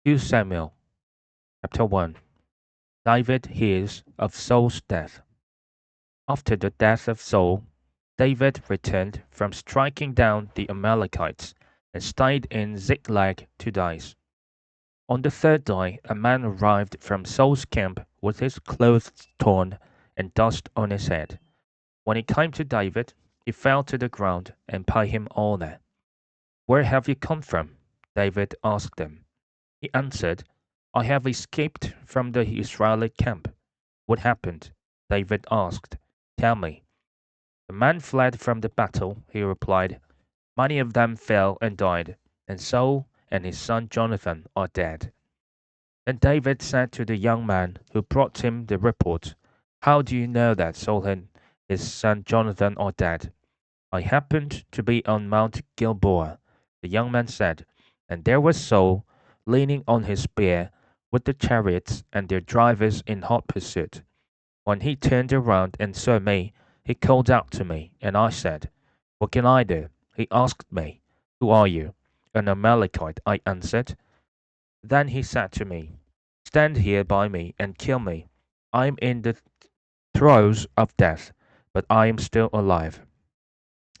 2 Samuel chapter 1. David hears of Saul's death. After the death of Saul, David returned from striking down the Amalekites and stayed in Ziklag 2 days. On the third day, a man arrived from Saul's camp with his clothes torn and dust on his head. When he came to David, he fell to the ground and paid him honor. Where have you come from? David asked him. He answered, I have escaped from the Israeli camp. What happened? David asked. Tell me. The man fled from the battle, he replied. Many of them fell and died, and Saul and his son Jonathan are dead. Then David said to the young man who brought him the report, How do you know that Saul and his son Jonathan are dead? I happened to be on Mount Gilboa, the young man said, and there was Saul leaning on his spear with the chariots and their drivers in hot pursuit. When he turned around and saw me, he called out to me, and I said, What can I do? He asked me, Who are you? An Amalekite, I answered. Then he said to me, Stand here by me and kill me. I am in the throes of death, but I am still alive.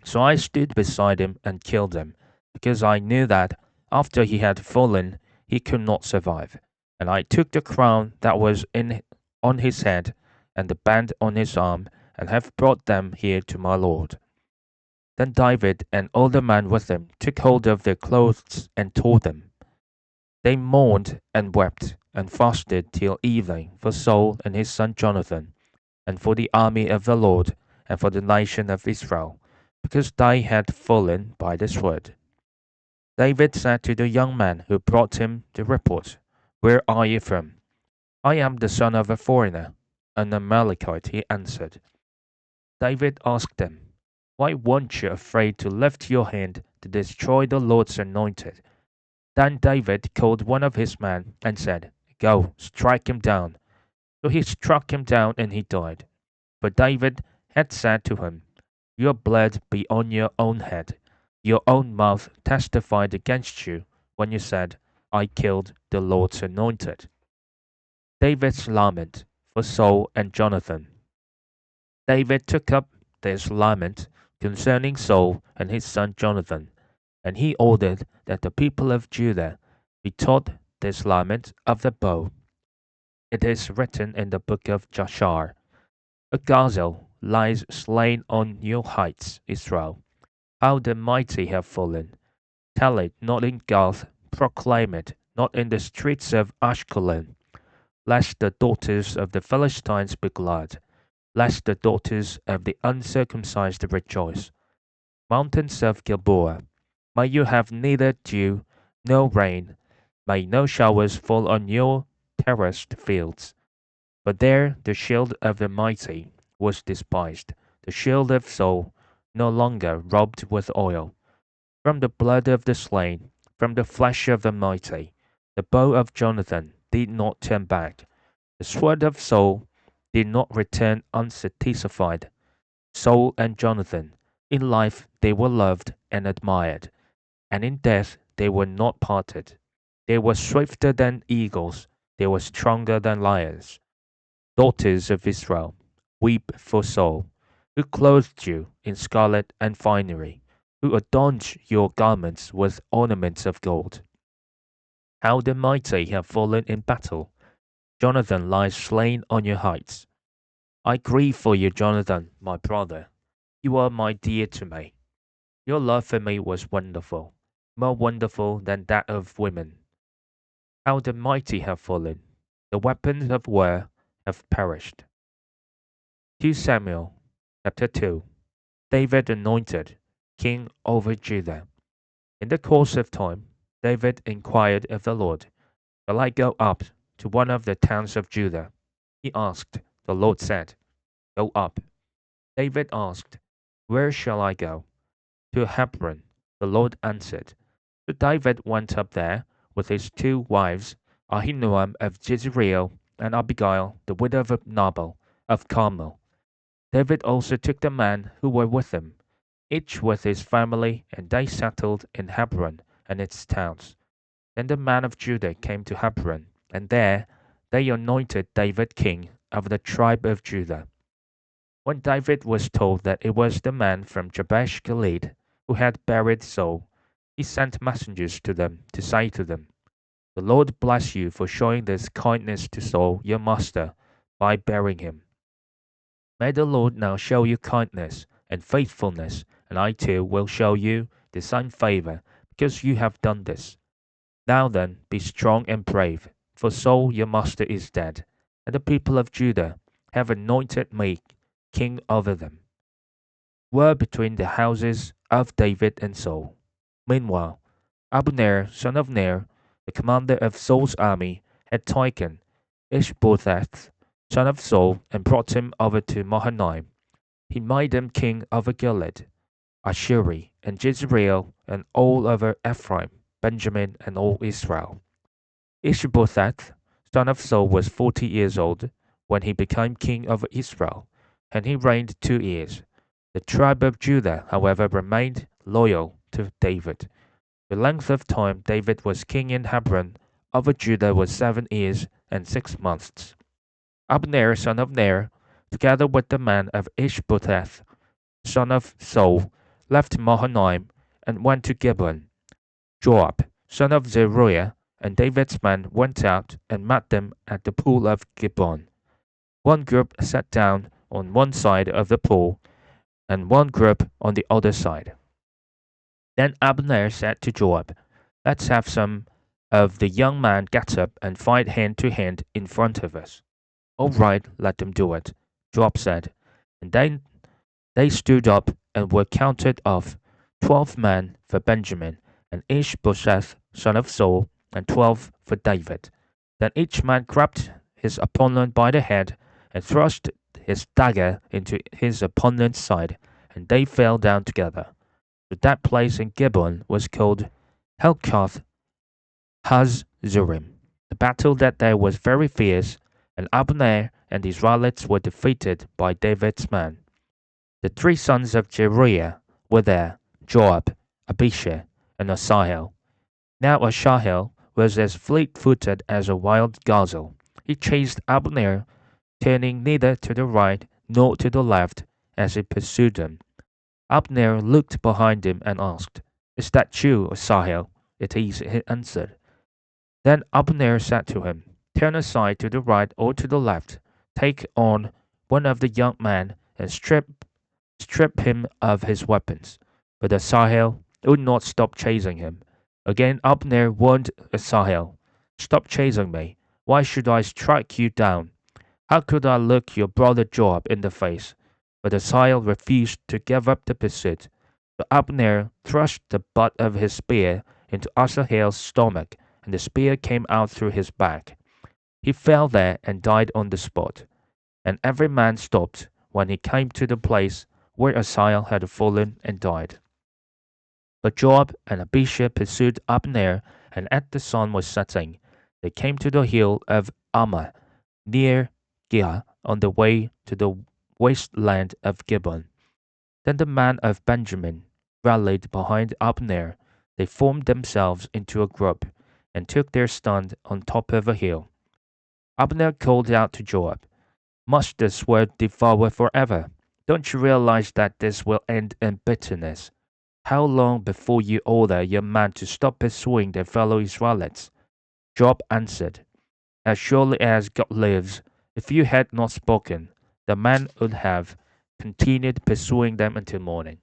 So I stood beside him and killed him, because I knew that after he had fallen, he could not survive. And I took the crown that was on his head and the band on his arm, and have brought them here to my lord. Then David and all the men with him took hold of their clothes and tore them. They mourned and wept and fasted till evening for Saul and his son Jonathan, and for the army of the Lord, and for the nation of Israel, because they had fallen by the sword. David said to the young man who brought him the report, Where are you from? I am the son of a foreigner, an Amalekite, he answered. David asked him, Why weren't you afraid to lift your hand to destroy the Lord's anointed? Then David called one of his men and said, Go, strike him down. So he struck him down and he died. But David had said to him, Your blood be on your own head. Your own mouth testified against you when you said, I killed the Lord's anointed. David's lament for Saul and Jonathan. David took up this lament concerning Saul and his son Jonathan, and he ordered that the people of Judah be taught this lament of the bow. It is written in the book of Jashar, A gazelle lies slain on your heights, Israel. How the mighty have fallen. Tell it not in Gath, proclaim it not in the streets of Ashkelon, lest the daughters of the Philistines be glad, lest the daughters of the uncircumcised rejoice. Mountains of Gilboa, may you have neither dew nor rain, may no showers fall on your terraced fields. But there the shield of the mighty was despised, the shield of Saul no longer rubbed with oil. From the blood of the slain, from the flesh of the mighty, the bow of Jonathan did not turn back. The sword of Saul did not return unsatisfied. Saul and Jonathan, in life they were loved and admired, and in death they were not parted. They were swifter than eagles, they were stronger than lions. Daughters of Israel, weep for Saul, who clothed you in scarlet and finery, who adorned your garments with ornaments of gold. How the mighty have fallen in battle! Jonathan lies slain on your heights. I grieve for you, Jonathan, my brother. You are my dear to me. Your love for me was wonderful, more wonderful than that of women. How the mighty have fallen! The weapons of war have perished. 2 Samuel chapter 2. David anointed king over Judah. In the course of time, David inquired of the Lord, Shall I go up to one of the towns of Judah? He asked. The Lord said, Go up. David asked, Where shall I go? To Hebron. The Lord answered. So David went up there with his 2 wives, Ahinoam of Jezreel and Abigail, the widow of Nabal of Carmel. David also took the men who were with him, each with his family, and they settled in Hebron and its towns. Then the men of Judah came to Hebron, and there they anointed David king of the tribe of Judah. When David was told that it was the man from Jabesh Gilead who had buried Saul, he sent messengers to them to say to them, "The Lord bless you for showing this kindness to Saul your master by burying him. May the Lord now show you kindness and faithfulness, and I too will show you the same favor, because you have done this. Now then, be strong and brave, for Saul your master is dead, and the people of Judah have anointed me king over them." War between the houses of David and Saul. Meanwhile, Abner, son of Ner, the commander of Saul's army, had taken Ishbosheth, son of Saul, and brought him over to Mahanaim. He made him king over Gilead, Ashuri, and Jezreel, and all over Ephraim, Benjamin, and all Israel. Ishbosheth, son of Saul, was 40 years old when he became king over Israel, and he reigned 2 years. The tribe of Judah, however, remained loyal to David. The length of time David was king in Hebron over Judah was 7 years and 6 months. Abner, son of Ner, together with the men of Ishbosheth, son of Saul, left Mahanaim and went to Gibeon. Joab, son of Zeruiah, and David's men went out and met them at the pool of Gibeon. One group sat down on one side of the pool, and one group on the other side. Then Abner said to Joab, "Let's have some of the young men get up and fight hand to hand in front of us." "All right, let them do it," Joab said. And then they stood up and were counted off, 12 men for Benjamin, and Ishbosheth, son of Saul, and 12 for David. Then each man grabbed his opponent by the head and thrust his dagger into his opponent's side, and they fell down together. So that place in Gibeon was called Helkath Hazzurim. The battle that day was very fierce, and Abner and the Israelites were defeated by David's men. The 3 sons of Zeruiah were there, Joab, Abishai, and Asahel. Now Asahel was as fleet-footed as a wild gazelle. He chased Abner, turning neither to the right nor to the left as he pursued him. Abner looked behind him and asked, "Is that you, Asahel?" "It is," he answered. Then Abner said to him, "Turn aside to the right or to the left, take on one of the young men, and strip him of his weapons." But Asahel would not stop chasing him. Again Abner warned Asahel, "Stop chasing me. Why should I strike you down? How could I look your brother Joab in the face?" But Asahel refused to give up the pursuit. So Abner thrust the butt of his spear into Asahel's stomach, and the spear came out through his back. He fell there and died on the spot. And every man stopped when he came to the place where Asahel had fallen and died. But Joab and Abishai pursued Abner, and as the sun was setting, they came to the hill of Ammah, near Giah, on the way to the wasteland of Gibeon. Then the men of Benjamin rallied behind Abner. They formed themselves into a group and took their stand on top of a hill. Abner called out to Joab, "Must this word devour forever? Don't you realize that this will end in bitterness? How long before you order your men to stop pursuing their fellow Israelites?" Joab answered, "As surely as God lives, if you had not spoken, the men would have continued pursuing them until morning."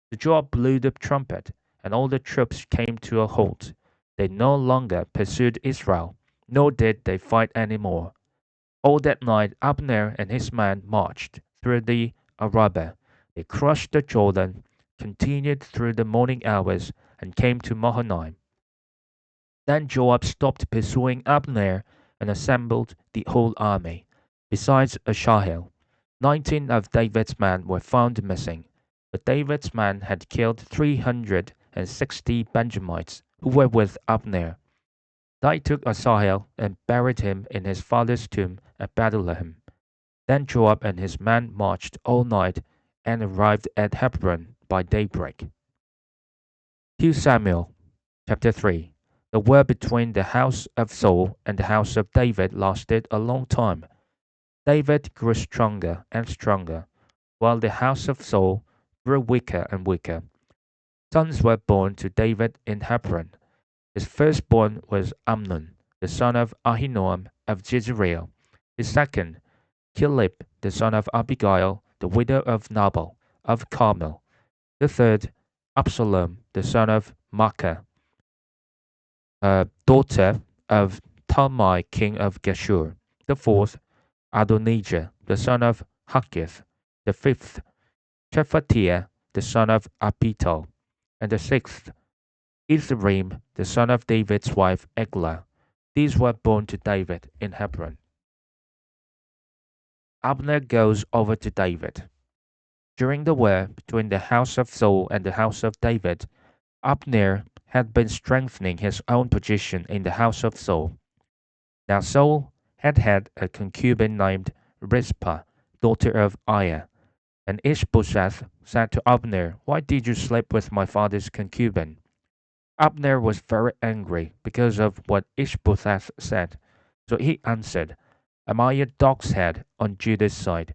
So Joab blew the trumpet, and all the troops came to a halt. They no longer pursued Israel, nor did they fight any more. All that night Abner and his men marched through the Arabah. They crossed the Jordan, continued through the morning hours, and came to Mahanaim. Then Joab stopped pursuing Abner and assembled the whole army. Besides Asahel, 19 of David's men were found missing. But David's men had killed 360 Benjamites who were with Abner. They took Asahel and buried him in his father's tomb at Bethlehem. Then Joab and his men marched all night and arrived at Hebron by daybreak. 2 Samuel chapter 3. The war between the house of Saul and the house of David lasted a long time. David grew stronger and stronger, while the house of Saul grew weaker and weaker. Sons were born to David in Hebron. His firstborn was Amnon, the son of Ahinoam of Jezreel. His second, Kilib, the son of Abigail, the widow of Nabal of Carmel. The third, Absalom, the son of Maacah, daughter of Talmai, king of Geshur. The fourth, Adonijah, the son of Haggith. The fifth, Shephatiah, the son of Abital. And the sixth, Ithream, the son of David's wife Eglah. These were born to David in Hebron. Abner goes over to David. During the war between the house of Saul and the house of David, Abner had been strengthening his own position in the house of Saul. Now Saul had had a concubine named Rizpah, daughter of Aiah, and Ishbosheth said to Abner, "Why did you sleep with my father's concubine?" Abner was very angry because of what Ishbosheth said, so he answered, "Am I a dog's head on Judah's side?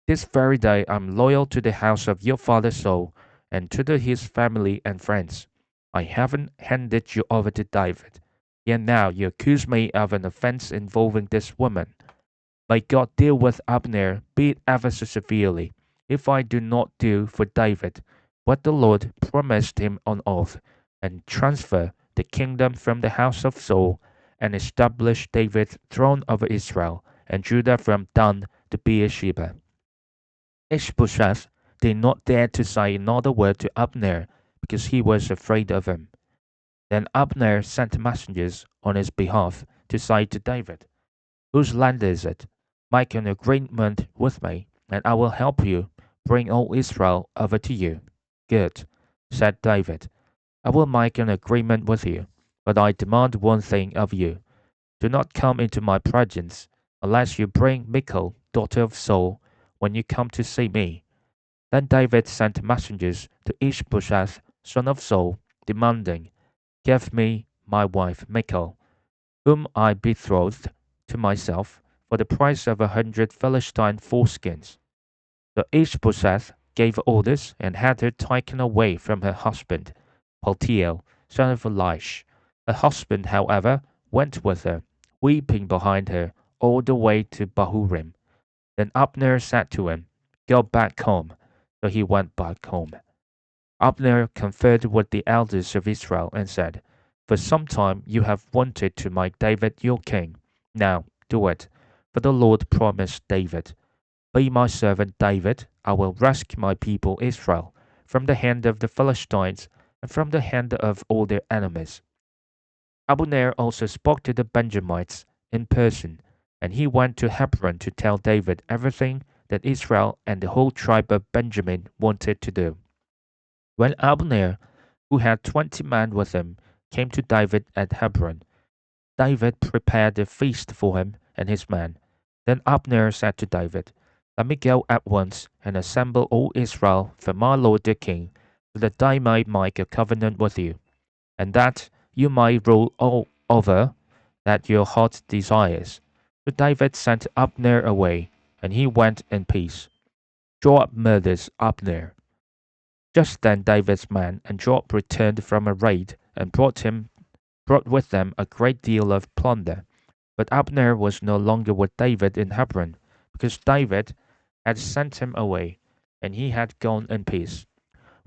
This very day I am loyal to the house of your father Saul and to his family and friends. I haven't handed you over to David, yet now you accuse me of an offense involving this woman. May God deal with Abner, be it ever so severely, if I do not do for David what the Lord promised him on oath, and transfer the kingdom from the house of Saul, and establish David's throne over Israel and Judah from Dan to Beersheba." Ishbosheth did not dare to say another word to Abner because he was afraid of him. Then Abner sent messengers on his behalf to say to David, "Whose land is it? Make an agreement with me, and I will help you bring all Israel over to you." "Good," said David. "I will make an agreement with you, but I demand one thing of you. Do not come into my presence unless you bring Michal, daughter of Saul, when you come to see me." Then David sent messengers to Ishbosheth, son of Saul, demanding, "Give me my wife Michal, whom I betrothed to myself, for the price of 100 Philistine foreskins." So Ishbosheth gave orders and had her taken away from her husband, Paltiel, son of Laish. Her husband, however, went with her, weeping behind her all the way to Bahurim. Then Abner said to him, "Go back home." So he went back home. Abner conferred with the elders of Israel and said, "For some time you have wanted to make David your king. Now do it, for the Lord promised David, 'Be my servant David, I will rescue my people Israel from the hand of the Philistines and from the hand of all their enemies.'" Abner also spoke to the Benjamites in person, and he went to Hebron to tell David everything that Israel and the whole tribe of Benjamin wanted to do. When Abner, who had 20 men with him, came to David at Hebron, David prepared a feast for him and his men. Then Abner said to David, "Let me go at once and assemble all Israel for my lord the king, so that they may make a covenant with you, and that you may rule all over that your heart desires." So David sent Abner away, and he went in peace. Joab murders Abner. Just then David's men and Joab returned from a raid and brought with them a great deal of plunder. But Abner was no longer with David in Hebron, because David had sent him away, and he had gone in peace.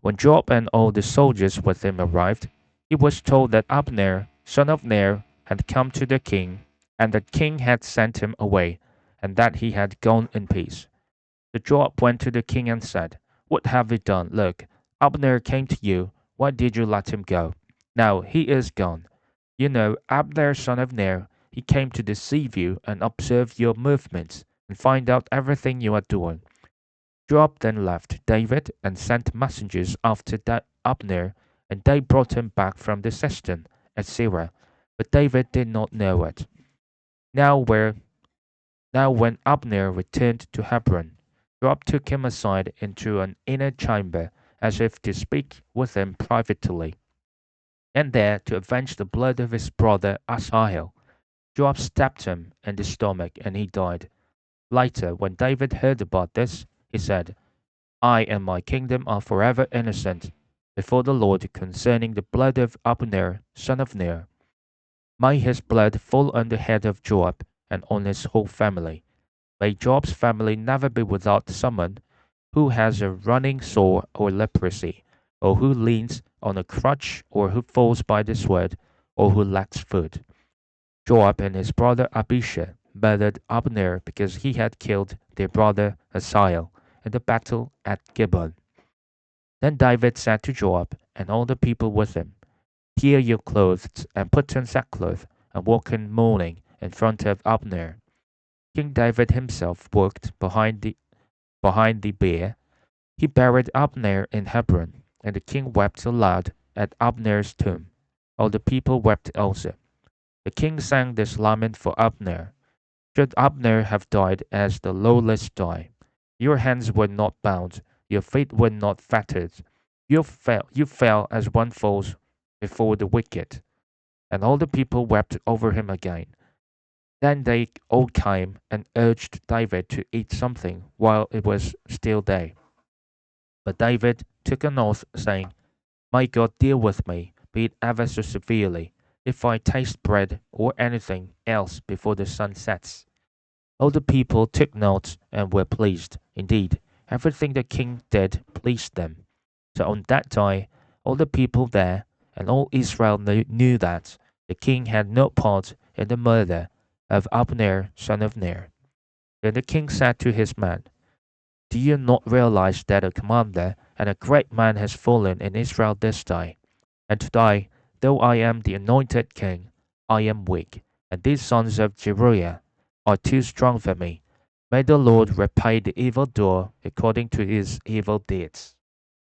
When Joab and all the soldiers with him arrived, he was told that Abner, son of Ner, had come to the king, and the king had sent him away, and that he had gone in peace. So Joab went to the king and said, "What have you done? Look, Abner came to you. Why did you let him go? Now he is gone. You know, Abner, son of Ner, he came to deceive you and observe your movements and find out everything you are doing." Joab then left David and sent messengers after Abner, and they brought him back from the cistern at Sirah, but David did not know it. Now, when Abner returned to Hebron, Joab took him aside into an inner chamber, as if to speak with him privately. And there, to avenge the blood of his brother Asahel, Joab stabbed him in the stomach and he died. Later, when David heard about this, he said, I and my kingdom are forever innocent before the Lord concerning the blood of Abner, son of Ner. May his blood fall on the head of Joab and on his whole family. May Joab's family never be without someone who has a running sore or leprosy, or who leans on a crutch, or who falls by the sword, or who lacks food. Joab and his brother Abishai murdered Abner because he had killed their brother Asahel in the battle at Gibeon. Then David said to Joab and all the people with him, Tear your clothes and put on sackcloth and walk in mourning in front of Abner. King David himself walked behind the bier. He buried Abner in Hebron, and the king wept aloud at Abner's tomb. All the people wept also. The king sang this lament for Abner. Should Abner have died as the lawless die? Your hands were not bound, your feet were not fettered. You fell as one falls before the wicked. And all the people wept over him again. Then they all came and urged David to eat something while it was still day. But David took an oath, saying, May God deal with me, be it ever so severely, if I taste bread or anything else before the sun sets. All the people took note and were pleased. Indeed, everything the king did pleased them. So on that day, all the people there and all Israel knew that the king had no part in the murder of Abner, son of Ner. Then the king said to his men, Do you not realize that a commander and a great man has fallen in Israel this day? And today, though I am the anointed king, I am weak, and these sons of Zeruiah are too strong for me. May the Lord repay the evildoer according to his evil deeds.